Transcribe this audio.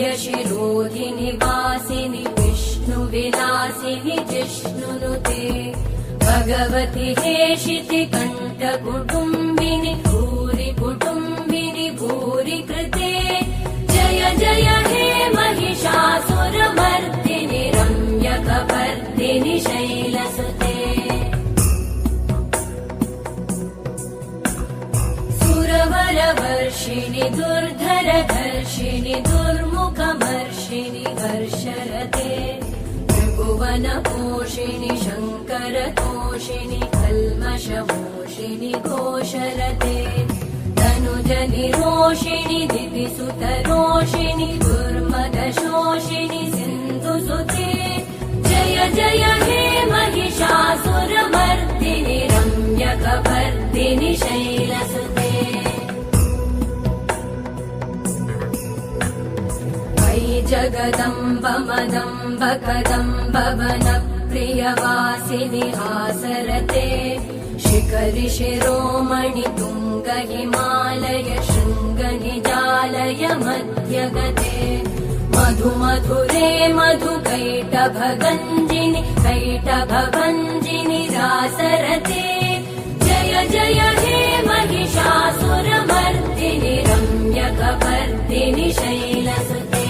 वरविन्द्यशिरोधिनि वासिनि विष्णुविलासिनि जिष्णुनुते भगवति हेशिति कण्ठकुटुम्बिनि भूरि कुटुम्बिनि भूरि कृते जय जय हे महिषासुरमर्दिनि रम्यकपर्दिनि शैलसुते सुरवरवर्षिणि दुर्धरधर्षिणि दुर्मुखमर्षिणि हर्षरते त्रिभुवनपोषिणि शङ्करतोषिणि कल्मषमोषिणि घोषरते तनुजनिरोषिणि दितिसुतरोषिणि दुर्मदशोषिणि सिन्धुसुते जय जय हे महिषासुरमर्दिनि रम्यकपर्दिनि शैलसुते जगदम्ब मदम्ब कदम्ब वनप्रियवासिनि हासरते शिखरि शिरोमणि तुङ्ग हिमालय शृङ्ग निजालय मध्यगते मधु मधुरे मधु कैटभगञ्जिनि कैटभभञ्जिनि रासरते जय जय हे महिषासुरमर्दिनि रम्यकपर्दिनि शैलसुते